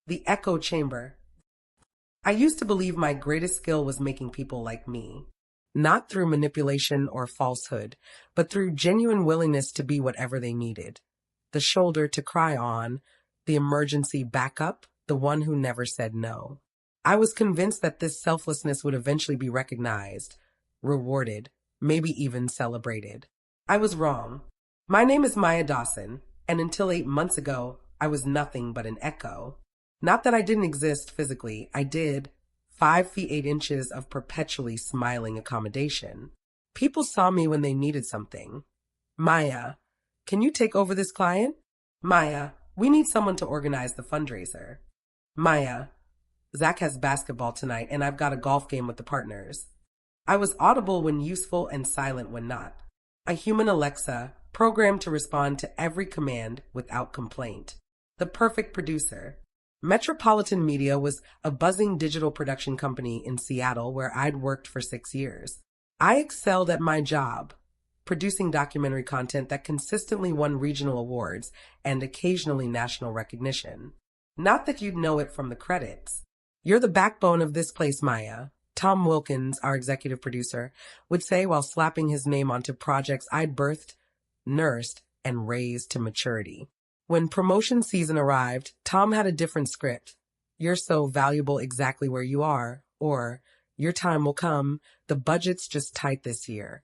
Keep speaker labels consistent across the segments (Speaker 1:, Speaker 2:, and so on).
Speaker 1: The echo chamber. I used to believe my greatest skill was making people like me. Not through manipulation or falsehood, but through genuine willingness to be whatever they needed. The shoulder to cry on, the emergency backup, the one who never said no. I was convinced that this selflessness would eventually be recognized, rewarded, maybe even celebrated. I was wrong. My name is Maya Dawson, and until 8 months ago, I was nothing but an echo. Not that I didn't exist physically, I did. 5 feet 8 inches of perpetually smiling accommodation. People saw me when they needed something. Maya, can you take over this client? Maya, we need someone to organize the fundraiser. Maya, Zach has basketball tonight and I've got a golf game with the partners. I was audible when useful and silent when not. A human Alexa, programmed to respond to every command without complaint. The perfect producer. Metropolitan Media was a buzzing digital production company in Seattle where I'd worked for 6 years. I excelled at my job, producing documentary content that consistently won regional awards and occasionally national recognition. Not that you'd know it from the credits. You're the backbone of this place, Maya. Tom Wilkins, our executive producer, would say while slapping his name onto projects I'd birthed, nursed, and raised to maturity. When promotion season arrived, Tom had a different script. You're so valuable exactly where you are, or your time will come, the budget's just tight this year.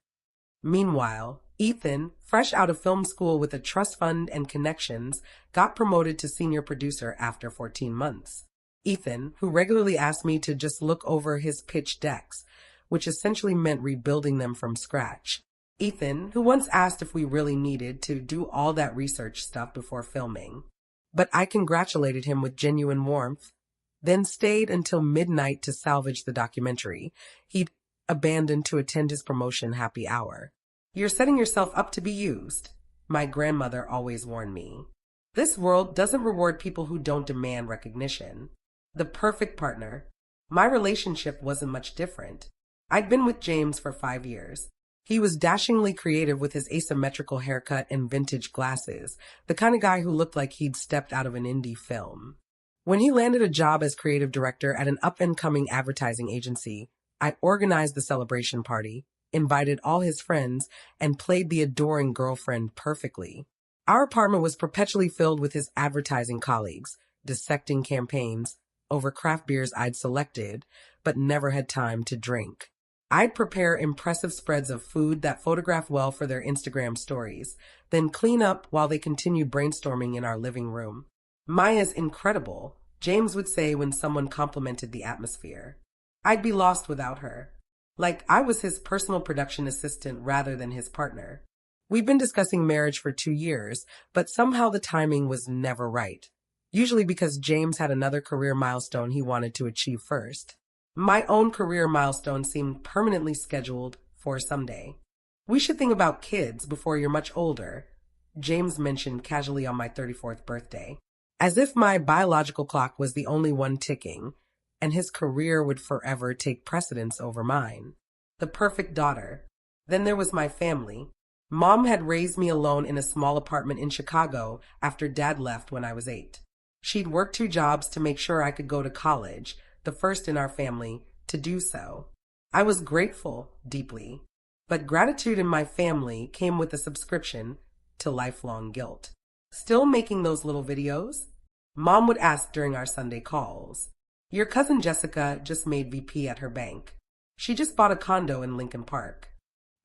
Speaker 1: Meanwhile, Ethan, fresh out of film school with a trust fund and connections, got promoted to senior producer after 14 months. Ethan, who regularly asked me to just look over his pitch decks, which essentially meant rebuilding them from scratch. Ethan, who once asked if we really needed to do all that research stuff before filming. But I congratulated him with genuine warmth, then stayed until midnight to salvage the documentary he'd abandoned to attend his promotion happy hour. You're setting yourself up to be used, my grandmother always warned me. This world doesn't reward people who don't demand recognition. The perfect partner. My relationship wasn't much different. I'd been with James for 5 years. He was dashingly creative with his asymmetrical haircut and vintage glasses, the kind of guy who looked like he'd stepped out of an indie film. When he landed a job as creative director at an up-and-coming advertising agency, I organized the celebration party, invited all his friends, and played the adoring girlfriend perfectly. Our apartment was perpetually filled with his advertising colleagues, dissecting campaigns over craft beers I'd selected, but never had time to drink. I'd prepare impressive spreads of food that photograph well for their Instagram stories, then clean up while they continued brainstorming in our living room. Maya's incredible, James would say when someone complimented the atmosphere. I'd be lost without her. Like I was his personal production assistant rather than his partner. We'd been discussing marriage for 2 years, but somehow the timing was never right. Usually because James had another career milestone he wanted to achieve first. My own career milestone seemed permanently scheduled for someday. We should think about kids before you're much older, James mentioned casually on my 34th birthday, as if my biological clock was the only one ticking, and his career would forever take precedence over mine. The perfect daughter. Then there was my family. Mom had raised me alone in a small apartment in Chicago after Dad left when I was 8. She'd worked 2 jobs to make sure I could go to college, the first in our family to do so. I was grateful, deeply, but gratitude in my family came with a subscription to lifelong guilt. Still making those little videos? Mom would ask during our Sunday calls. Your cousin Jessica just made VP at her bank. She just bought a condo in Lincoln Park.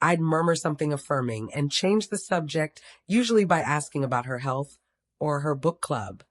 Speaker 1: I'd murmur something affirming and change the subject, usually by asking about her health or her book club.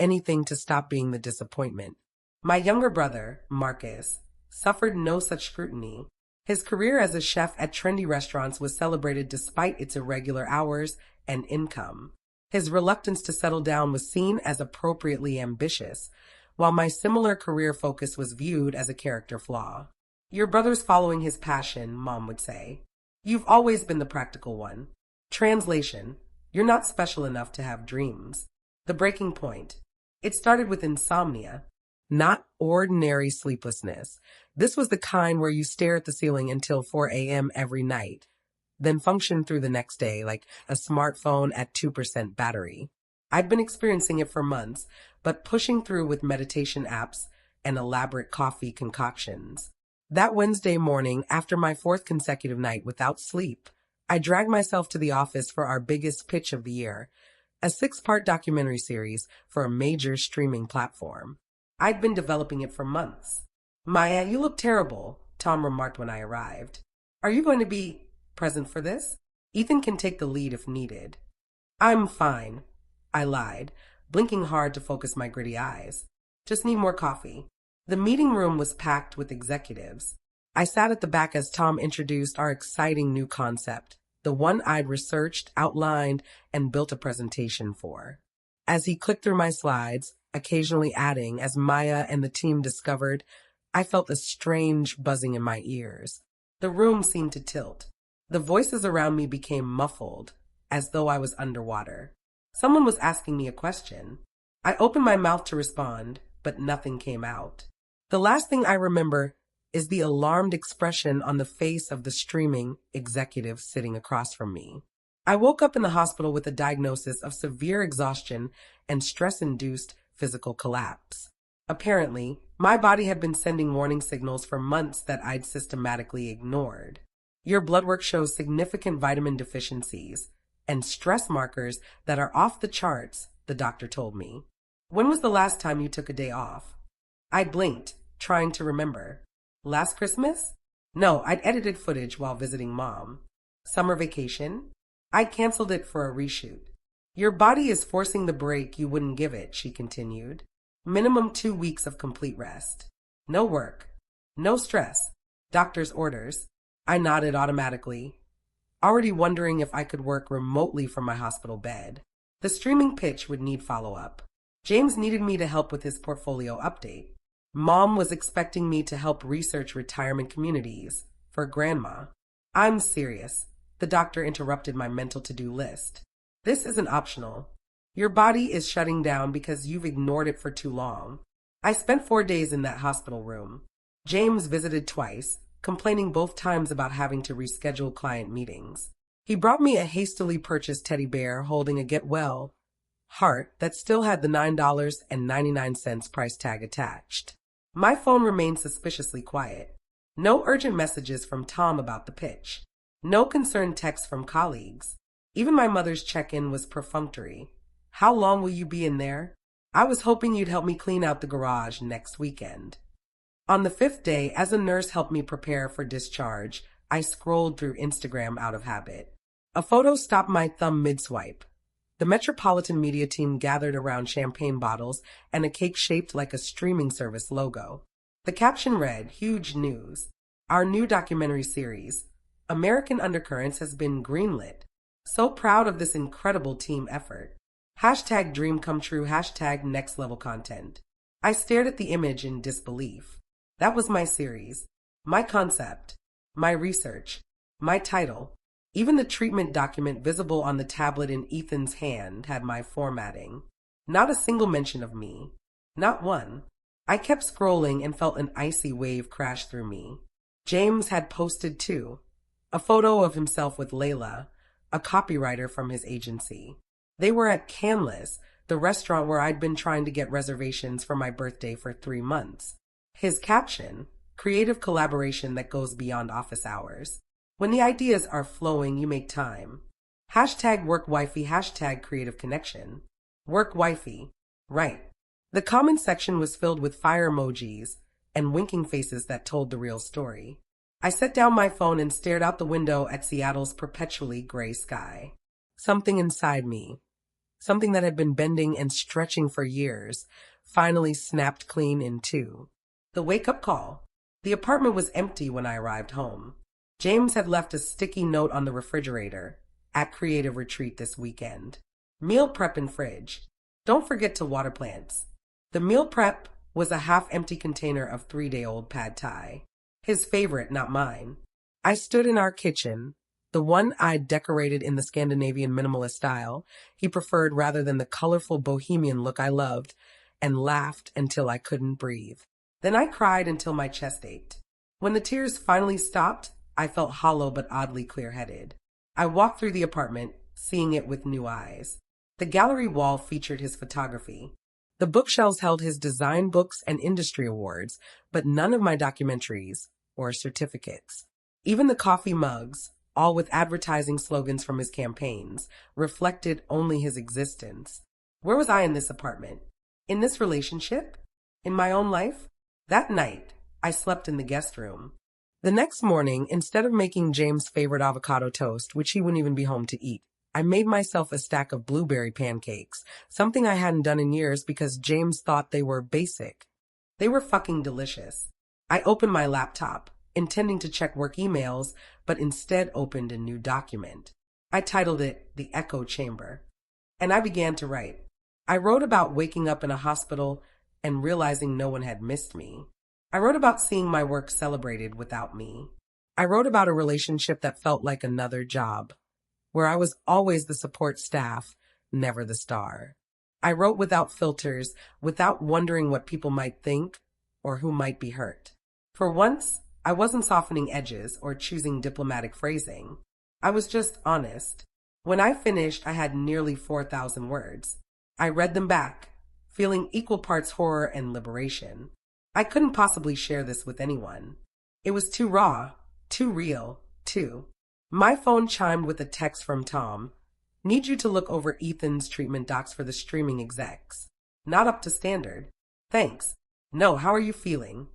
Speaker 1: Anything to stop being the disappointment. My younger brother, Marcus, suffered no such scrutiny. His career as a chef at trendy restaurants was celebrated despite its irregular hours and income. His reluctance to settle down was seen as appropriately ambitious, while my similar career focus was viewed as a character flaw. Your brother's following his passion, Mom would say. You've always been the practical one. Translation: you're not special enough to have dreams. The breaking point. It started with insomnia. Not ordinary sleeplessness. This was the kind where you stare at the ceiling until 4 a.m. every night, then function through the next day like a smartphone at 2% battery. I'd been experiencing it for months, but pushing through with meditation apps and elaborate coffee concoctions. That Wednesday morning, after my fourth consecutive night without sleep, I dragged myself to the office for our biggest pitch of the year, a 6-part documentary series for a major streaming platform. I'd been developing it for months. "Maya, you look terrible," Tom remarked when I arrived. "Are you going to be present for this? Ethan can take the lead if needed." "I'm fine," I lied, blinking hard to focus my gritty eyes. "Just need more coffee." The meeting room was packed with executives. I sat at the back as Tom introduced our exciting new concept, the one I'd researched, outlined, and built a presentation for. As he clicked through my slides, occasionally adding as Maya and the team discovered, I felt a strange buzzing in my ears. The room seemed to tilt. The voices around me became muffled, as though I was underwater. Someone was asking me a question. I opened my mouth to respond, but nothing came out. The last thing I remember is the alarmed expression on the face of the streaming executive sitting across from me. I woke up in the hospital with a diagnosis of severe exhaustion and stress-induced physical collapse. Apparently, my body had been sending warning signals for months that I'd systematically ignored. "Your blood work shows significant vitamin deficiencies and stress markers that are off the charts," the doctor told me. "When was the last time you took a day off?" I blinked, trying to remember. Last Christmas? No, I'd edited footage while visiting Mom. Summer vacation? I'd canceled it for a reshoot. "Your body is forcing the break you wouldn't give it," she continued. "Minimum 2 weeks of complete rest. No work. No stress. Doctor's orders." I nodded automatically, already wondering if I could work remotely from my hospital bed. The streaming pitch would need follow-up. James needed me to help with his portfolio update. Mom was expecting me to help research retirement communities for Grandma. "I'm serious," the doctor interrupted my mental to-do list. "This isn't optional. Your body is shutting down because you've ignored it for too long." I spent 4 days in that hospital room. James visited twice, complaining both times about having to reschedule client meetings. He brought me a hastily purchased teddy bear holding a get well heart that still had the $9.99 price tag attached. My phone remained suspiciously quiet. No urgent messages from Tom about the pitch. No concerned texts from colleagues. Even my mother's check-in was perfunctory. "How long will you be in there?" "I was hoping you'd help me clean out the garage next weekend." On the 5th day, as a nurse helped me prepare for discharge, I scrolled through Instagram out of habit. A photo stopped my thumb mid-swipe. The Metropolitan media team gathered around champagne bottles and a cake shaped like a streaming service logo. The caption read, "Huge news. Our new documentary series, American Undercurrents, has been greenlit. So proud of this incredible team effort. Hashtag dream come true, hashtag next level content." I stared at the image in disbelief. That was my series, my concept, my research, my title. Even the treatment document visible on the tablet in Ethan's hand had my formatting. Not a single mention of me. Not one. I kept scrolling and felt an icy wave crash through me. James had posted too. A photo of himself with Layla, a copywriter from his agency. They were at Canlis, the restaurant where I'd been trying to get reservations for my birthday for 3 months. His caption, "Creative collaboration that goes beyond office hours. When the ideas are flowing, you make time. Hashtag work wifey, hashtag creative connection." Work wifey. Right. The comment section was filled with fire emojis and winking faces that told the real story. I set down my phone and stared out the window at Seattle's perpetually gray sky. Something inside me, something that had been bending and stretching for years, finally snapped clean in two. The wake-up call. The apartment was empty when I arrived home. James had left a sticky note on the refrigerator, "At Creative Retreat this weekend. Meal prep and fridge. Don't forget to water plants." The meal prep was a half-empty container of 3-day-old pad thai. His favorite, not mine. I stood in our kitchen, the one I'd decorated in the Scandinavian minimalist style he preferred rather than the colorful bohemian look I loved, and laughed until I couldn't breathe. Then I cried until my chest ached. When the tears finally stopped, I felt hollow but oddly clear-headed. I walked through the apartment, seeing it with new eyes. The gallery wall featured his photography. The bookshelves held his design books and industry awards, but none of my documentaries or certificates. Even the coffee mugs, all with advertising slogans from his campaigns, reflected only his existence. Where was I in this apartment? In this relationship? In my own life? That night, I slept in the guest room. The next morning, instead of making James' favorite avocado toast, which he wouldn't even be home to eat, I made myself a stack of blueberry pancakes, something I hadn't done in years because James thought they were basic. They were fucking delicious. I opened my laptop, intending to check work emails, but instead opened a new document. I titled it The Echo Chamber, and I began to write. I wrote about waking up in a hospital and realizing no one had missed me. I wrote about seeing my work celebrated without me. I wrote about a relationship that felt like another job, where I was always the support staff, never the star. I wrote without filters, without wondering what people might think or who might be hurt. For once, I wasn't softening edges or choosing diplomatic phrasing. I was just honest. When I finished, I had nearly 4,000 words. I read them back, feeling equal parts horror and liberation. I couldn't possibly share this with anyone. It was too raw, too real, too. My phone chimed with a text from Tom. Need you to look over Ethan's treatment docs for the streaming execs. Not up to standard. Thanks. No, how are you feeling?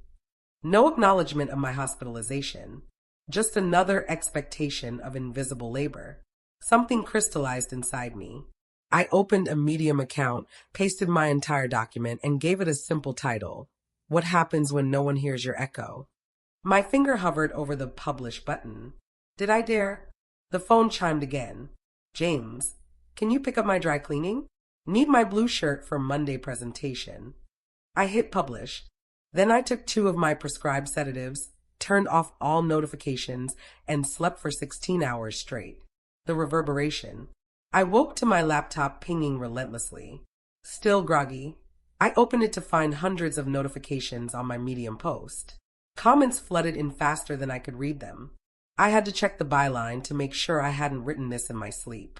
Speaker 1: No acknowledgement of my hospitalization. Just another expectation of invisible labor. Something crystallized inside me. I opened a Medium account, pasted my entire document, and gave it a simple title. What happens when no one hears your echo? My finger hovered over the publish button. Did I dare? The phone chimed again. James, can you pick up my dry cleaning? Need my blue shirt for Monday presentation. I hit publish. Then I took 2 of my prescribed sedatives, turned off all notifications, and slept for 16 hours straight. The reverberation. I woke to my laptop pinging relentlessly. Still groggy, I opened it to find hundreds of notifications on my Medium post. Comments flooded in faster than I could read them. I had to check the byline to make sure I hadn't written this in my sleep.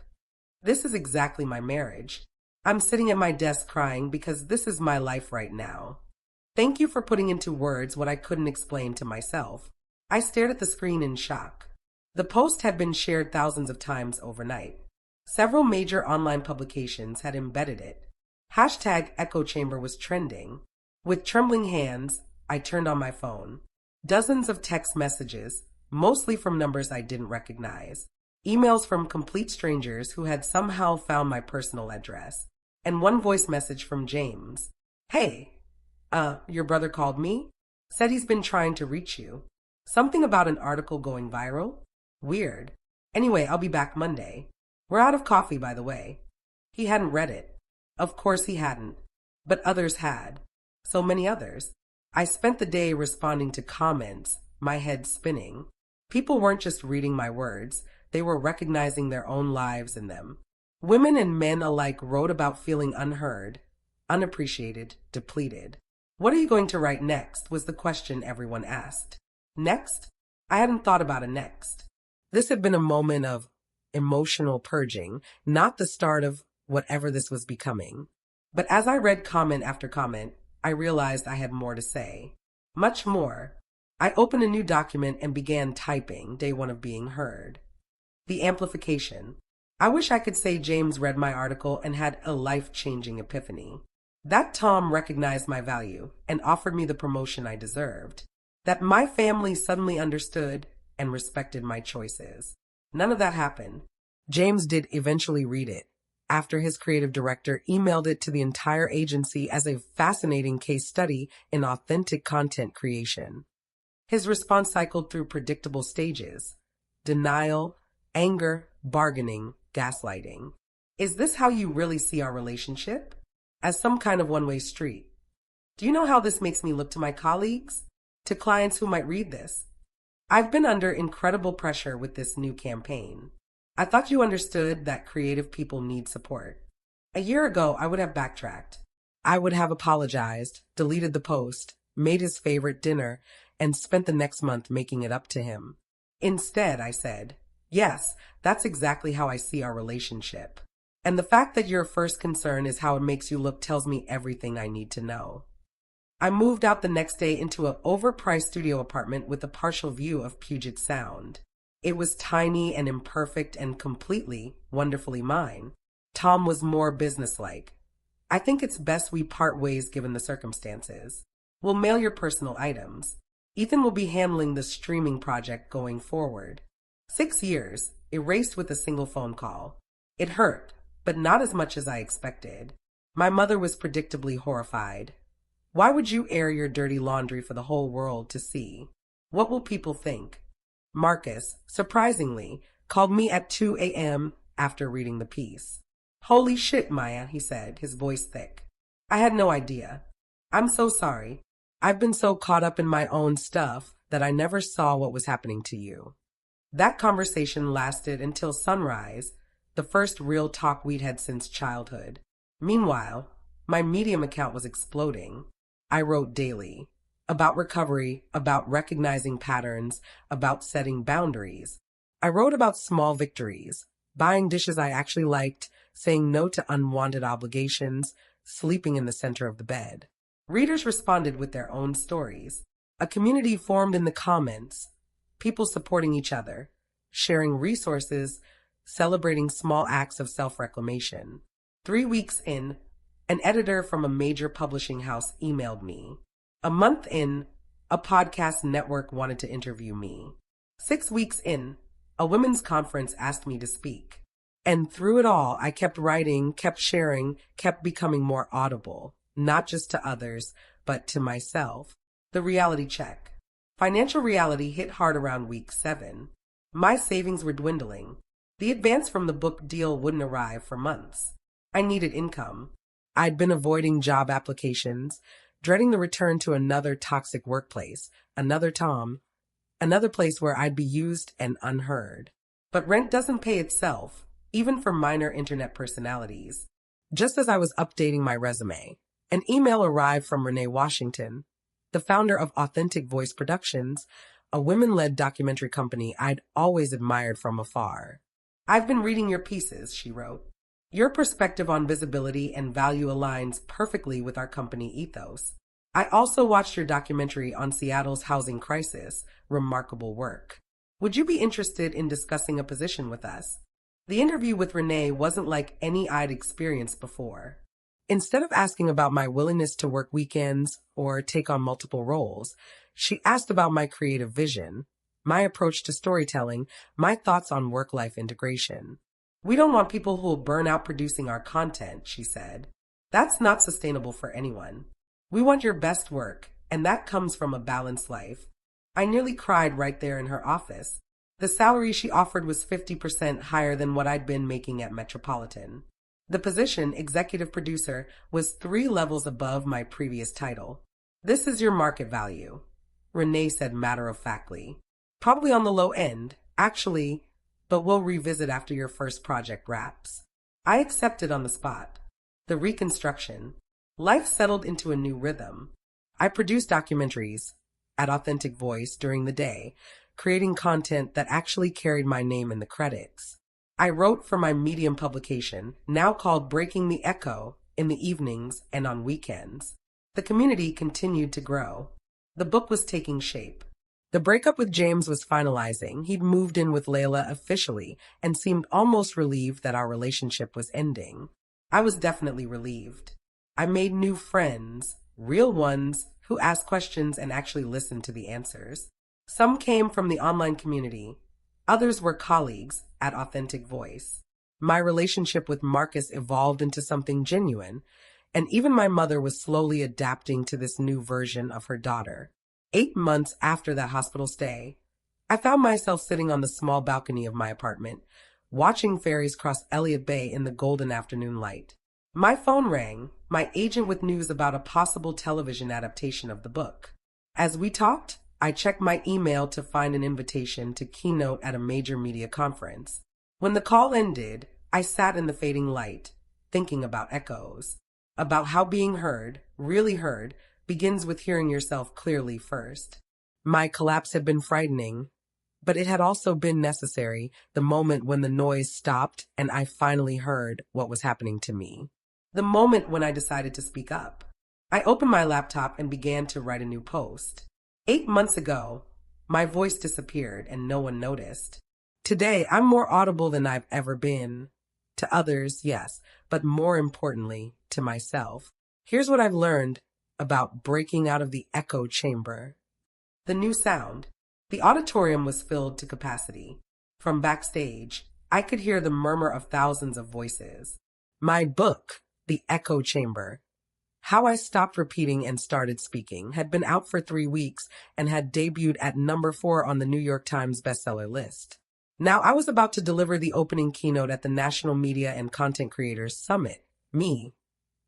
Speaker 1: This is exactly my marriage. I'm sitting at my desk crying because this is my life right now. Thank you for putting into words what I couldn't explain to myself. I stared at the screen in shock. The post had been shared thousands of times overnight. Several major online publications had embedded it. Hashtag Echo Chamber was trending. With trembling hands, I turned on my phone. Dozens of text messages, mostly from numbers I didn't recognize. Emails from complete strangers who had somehow found my personal address. And one voice message from James. Hey, your brother called me? Said he's been trying to reach you. Something about an article going viral? Weird. Anyway, I'll be back Monday. We're out of coffee, by the way. He hadn't read it. Of course he hadn't. But others had. So many others. I spent the day responding to comments, my head spinning. People weren't just reading my words. They were recognizing their own lives in them. Women and men alike wrote about feeling unheard, unappreciated, depleted. What are you going to write next was the question everyone asked. Next? I hadn't thought about a next. This had been a moment of emotional purging, not the start of whatever this was becoming. But as I read comment after comment, I realized I had more to say. Much more. I opened a new document and began typing, day 1 of being heard. The amplification. I wish I could say James read my article and had a life-changing epiphany. That Tom recognized my value and offered me the promotion I deserved. That my family suddenly understood and respected my choices. None of that happened. James did eventually read it, after his creative director emailed it to the entire agency as a fascinating case study in authentic content creation. His response cycled through predictable stages: denial, anger, bargaining, gaslighting. Is this how you really see our relationship? As some kind of one-way street? Do you know how this makes me look to my colleagues? To clients who might read this? I've been under incredible pressure with this new campaign. I thought you understood that creative people need support. A year ago, I would have backtracked. I would have apologized, deleted the post, made his favorite dinner, and spent the next month making it up to him. Instead, I said, yes, that's exactly how I see our relationship. And the fact that your first concern is how it makes you look tells me everything I need to know. I moved out the next day into an overpriced studio apartment with a partial view of Puget Sound. It was tiny and imperfect and completely, wonderfully mine. Tom was more businesslike. I think it's best we part ways given the circumstances. We'll mail your personal items. Ethan will be handling the streaming project going forward. 6 years, erased with a single phone call. It hurt, but not as much as I expected. My mother was predictably horrified. Why would you air your dirty laundry for the whole world to see? What will people think? Marcus, surprisingly, called me at 2 a.m. after reading the piece. Holy shit, Maya, he said, his voice thick. I had no idea. I'm so sorry. I've been so caught up in my own stuff that I never saw what was happening to you. That conversation lasted until sunrise, the first real talk we'd had since childhood. Meanwhile, my Medium account was exploding. I wrote daily. About recovery, about recognizing patterns, about setting boundaries. I wrote about small victories, buying dishes I actually liked, saying no to unwanted obligations, sleeping in the center of the bed. Readers responded with their own stories. A community formed in the comments, people supporting each other, sharing resources, celebrating small acts of self-reclamation. 3 weeks in, an editor from a major publishing house emailed me. A month in, a podcast network wanted to interview me. 6 weeks in, a women's conference asked me to speak. And through it all, I kept writing, kept sharing, kept becoming more audible, not just to others, but to myself. The reality check. Financial reality hit hard around week 7. My savings were dwindling. The advance from the book deal wouldn't arrive for months. I needed income. I'd been avoiding job applications, dreading the return to another toxic workplace, another Tom, another place where I'd be used and unheard. But rent doesn't pay itself, even for minor internet personalities. Just as I was updating my resume, an email arrived from Renee Washington, the founder of Authentic Voice Productions, a women-led documentary company I'd always admired from afar. I've been reading your pieces, she wrote. Your perspective on visibility and value aligns perfectly with our company ethos. I also watched your documentary on Seattle's housing crisis, remarkable work. Would you be interested in discussing a position with us? The interview with Renee wasn't like any I'd experienced before. Instead of asking about my willingness to work weekends or take on multiple roles, she asked about my creative vision, my approach to storytelling, my thoughts on work-life integration. We don't want people who will burn out producing our content, she said. That's not sustainable for anyone. We want your best work, and that comes from a balanced life. I nearly cried right there in her office. The salary she offered was 50% higher than what I'd been making at Metropolitan. The position, executive producer, was 3 levels above my previous title. This is your market value, Renee said matter-of-factly. Probably on the low end, actually, but we'll revisit after your first project wraps. I accepted on the spot. The reconstruction. Life settled into a new rhythm. I produced documentaries at Authentic Voice during the day, creating content that actually carried my name in the credits. I wrote for my Medium publication, now called Breaking the Echo, in the evenings and on weekends. The community continued to grow. The book was taking shape. The breakup with James was finalizing. He'd moved in with Layla officially and seemed almost relieved that our relationship was ending. I was definitely relieved. I made new friends, real ones, who asked questions and actually listened to the answers. Some came from the online community. Others were colleagues at Authentic Voice. My relationship with Marcus evolved into something genuine, and even my mother was slowly adapting to this new version of her daughter. 8 months after that hospital stay, I found myself sitting on the small balcony of my apartment, watching ferries cross Elliott Bay in the golden afternoon light. My phone rang, my agent with news about a possible television adaptation of the book. As we talked, I checked my email to find an invitation to keynote at a major media conference. When the call ended, I sat in the fading light, thinking about echoes, about how being heard, really heard, begins with hearing yourself clearly first. My collapse had been frightening, But it had also been necessary, the moment when the noise stopped and I finally heard what was happening to me. The moment when I decided to speak up. I opened my laptop and began to write a new post. 8 months ago, my voice disappeared and no one noticed. Today, I'm more audible than I've ever been. To others, yes, but more importantly, to myself. Here's what I've learned about breaking out of the echo chamber. The new sound. The auditorium was filled to capacity. From backstage, I could hear the murmur of thousands of voices. My book, The Echo Chamber, How I Stopped Repeating and Started Speaking, had been out for 3 weeks and had debuted at number 4 on the New York Times bestseller list. Now I was about to deliver the opening keynote at the National Media and Content Creators Summit. Me,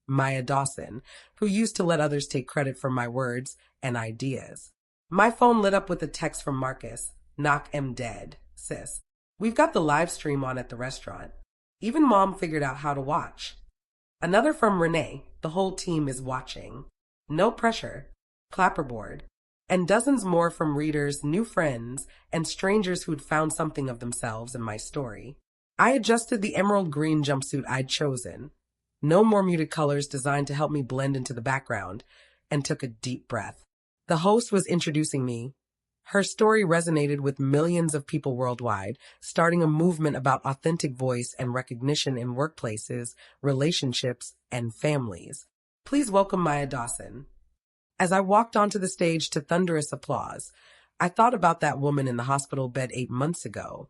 Speaker 1: Maya Dawson, who used to let others take credit for my words and ideas. My phone lit up with a text from Marcus. Knock em dead, sis. We've got the live stream on at the restaurant. Even Mom figured out how to watch. Another from Renee. The whole team is watching. No pressure. Clapperboard. And dozens more from readers, new friends, and strangers who'd found something of themselves in my story. I adjusted the emerald green jumpsuit I'd chosen. No more muted colors designed to help me blend into the background, and took a deep breath. The host was introducing me. Her story resonated with millions of people worldwide, starting a movement about authentic voice and recognition in workplaces, relationships, and families. Please welcome Maya Dawson. As I walked onto the stage to thunderous applause, I thought about that woman in the hospital bed 8 months ago,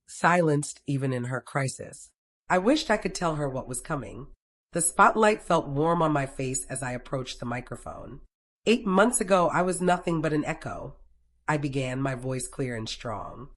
Speaker 1: silenced even in her crisis. I wished I could tell her what was coming. The spotlight felt warm on my face as I approached the microphone. 8 months ago, I was nothing but an echo. I began, my voice clear and strong.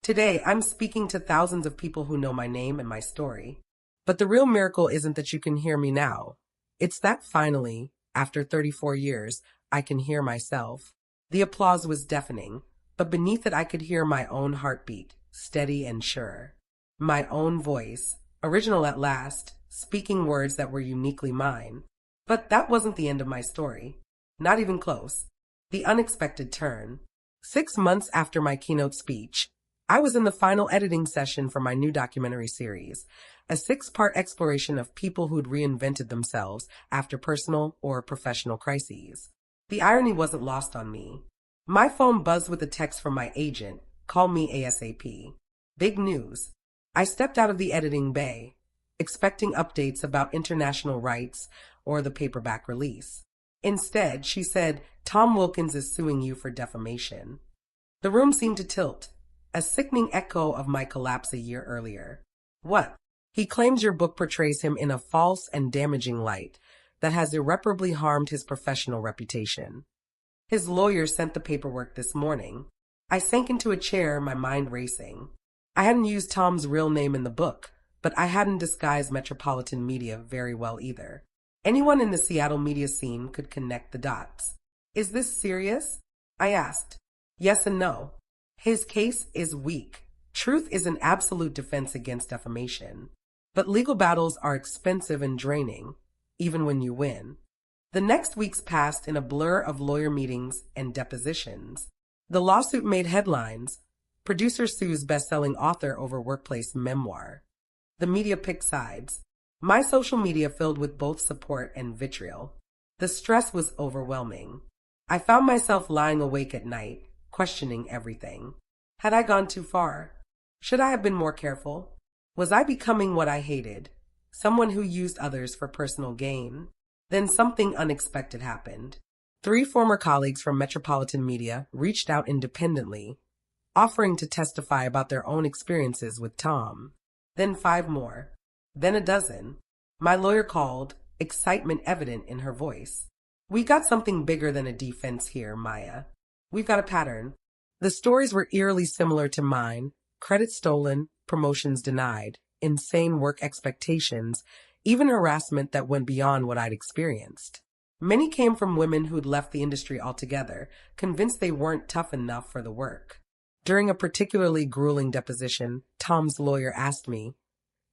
Speaker 1: Today, I'm speaking to thousands of people who know my name and my story. But the real miracle isn't that you can hear me now. It's that finally, after 34 years, I can hear myself. The applause was deafening, but beneath it I could hear my own heartbeat, steady and sure. My own voice, original at last, speaking words that were uniquely mine. But that wasn't the end of my story. Not even close. The unexpected turn. 6 months after my keynote speech, I was in the final editing session for my new documentary series, a 6-part exploration of people who'd reinvented themselves after personal or professional crises. The irony wasn't lost on me. My phone buzzed with a text from my agent. Call me ASAP. Big news. I stepped out of the editing bay, expecting updates about international rights or the paperback release. Instead, she said, Tom Wilkins is suing you for defamation. The room seemed to tilt, a sickening echo of my collapse a year earlier. What? He claims your book portrays him in a false and damaging light that has irreparably harmed his professional reputation. His lawyer sent the paperwork this morning. I sank into a chair, my mind racing. I hadn't used Tom's real name in the book, but I hadn't disguised metropolitan media very well either. Anyone in the Seattle media scene could connect the dots. Is this serious? I asked. Yes and no. His case is weak. Truth is an absolute defense against defamation. But legal battles are expensive and draining, even when you win. The next weeks passed in a blur of lawyer meetings and depositions. The lawsuit made headlines. Producer sues best-selling author over workplace memoir. The media picked sides. My social media filled with both support and vitriol. The stress was overwhelming. I found myself lying awake at night, questioning everything. Had I gone too far? Should I have been more careful? Was I becoming what I hated? Someone who used others for personal gain? Then something unexpected happened. 3 former colleagues from Metropolitan Media reached out independently, offering to testify about their own experiences with Tom. Then 5 more. Then a dozen. My lawyer called, excitement evident in her voice. We got something bigger than a defense here, Maya. We've got a pattern. The stories were eerily similar to mine. Credit stolen, promotions denied, insane work expectations, even harassment that went beyond what I'd experienced. Many came from women who'd left the industry altogether, convinced they weren't tough enough for the work. During a particularly grueling deposition, Tom's lawyer asked me,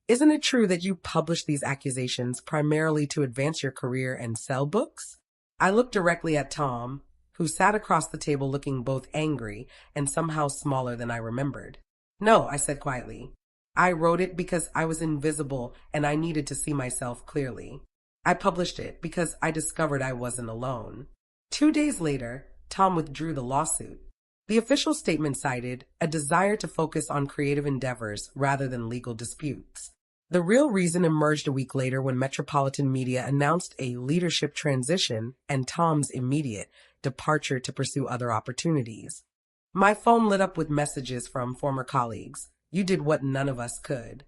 Speaker 1: Isn't it true that you publish these accusations primarily to advance your career and sell books? I looked directly at Tom, who sat across the table looking both angry and somehow smaller than I remembered. No, I said quietly. I wrote it because I was invisible and I needed to see myself clearly. I published it because I discovered I wasn't alone. 2 days later, Tom withdrew the lawsuit. The official statement cited a desire to focus on creative endeavors rather than legal disputes. The real reason emerged a week later when Metropolitan Media announced a leadership transition and Tom's immediate departure to pursue other opportunities. My phone lit up with messages from former colleagues. You did what none of us could.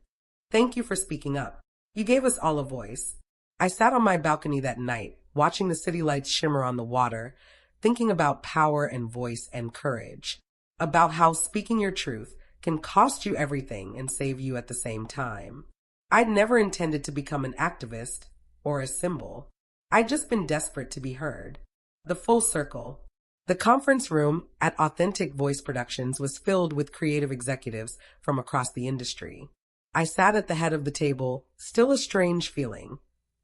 Speaker 1: Thank you for speaking up. You gave us all a voice. I sat on my balcony that night, watching the city lights shimmer on the water, thinking about power and voice and courage, about how speaking your truth can cost you everything and save you at the same time. I'd never intended to become an activist or a symbol. I'd just been desperate to be heard. The full circle. The conference room at Authentic Voice Productions was filled with creative executives from across the industry. I sat at the head of the table, still a strange feeling,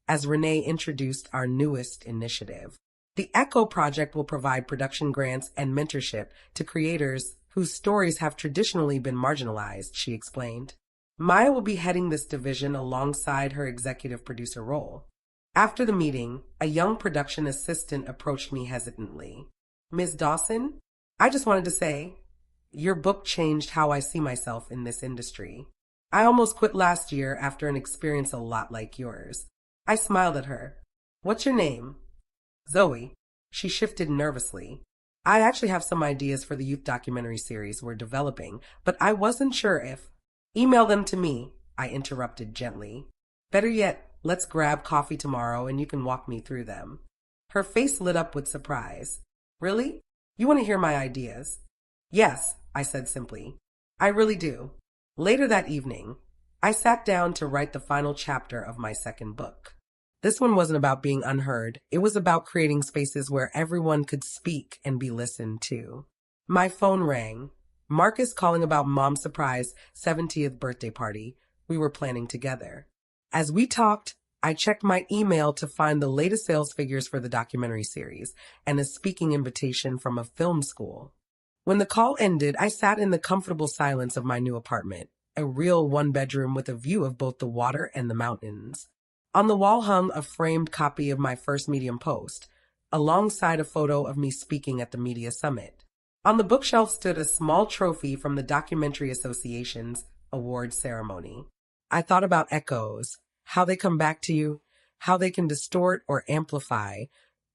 Speaker 1: as Renee introduced our newest initiative. The Echo Project will provide production grants and mentorship to creators whose stories have traditionally been marginalized, she explained. Maya will be heading this division alongside her executive producer role. After the meeting, a young production assistant approached me hesitantly. Ms. Dawson, I just wanted to say, your book changed how I see myself in this industry. I almost quit last year after an experience a lot like yours. I smiled at her. What's your name? Zoe. She shifted nervously. I actually have some ideas for the youth documentary series we're developing, but I wasn't sure if... Email them to me, I interrupted gently. Better yet, let's grab coffee tomorrow and you can walk me through them. Her face lit up with surprise. Really? You want to hear my ideas? Yes, I said simply. I really do. Later that evening, I sat down to write the final chapter of my second book. This one wasn't about being unheard. It was about creating spaces where everyone could speak and be listened to. My phone rang. Marcus calling about Mom's surprise 70th birthday party we were planning together. As we talked, I checked my email to find the latest sales figures for the documentary series and a speaking invitation from a film school. When the call ended, I sat in the comfortable silence of my new apartment, a real one-bedroom with a view of both the water and the mountains. On the wall hung a framed copy of my first Medium post, alongside a photo of me speaking at the media summit. On the bookshelf stood a small trophy from the Documentary Association's award ceremony. I thought about echoes, how they come back to you, how they can distort or amplify,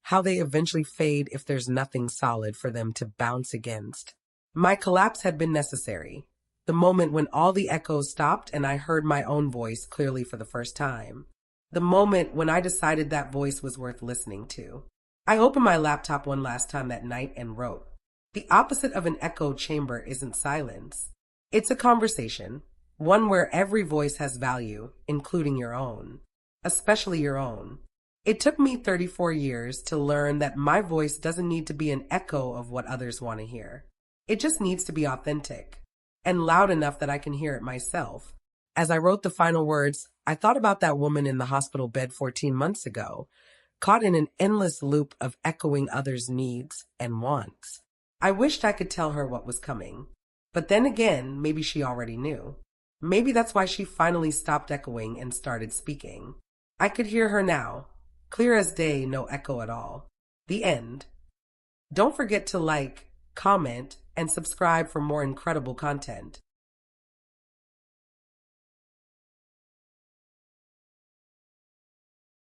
Speaker 1: how they eventually fade if there's nothing solid for them to bounce against. My collapse had been necessary, the moment when all the echoes stopped and I heard my own voice clearly for the first time. The moment when I decided that voice was worth listening to. I opened my laptop one last time that night and wrote, the opposite of an echo chamber isn't silence. It's a conversation, one where every voice has value, including your own, especially your own. It took me 34 years to learn that my voice doesn't need to be an echo of what others want to hear. It just needs to be authentic and loud enough that I can hear it myself. As I wrote the final words, I thought about that woman in the hospital bed 14 months ago, caught in an endless loop of echoing others' needs and wants. I wished I could tell her what was coming. But then again, maybe she already knew. Maybe that's why she finally stopped echoing and started speaking. I could hear her now. Clear as day, no echo at all. The end. Don't forget to like, comment, and subscribe for more incredible content.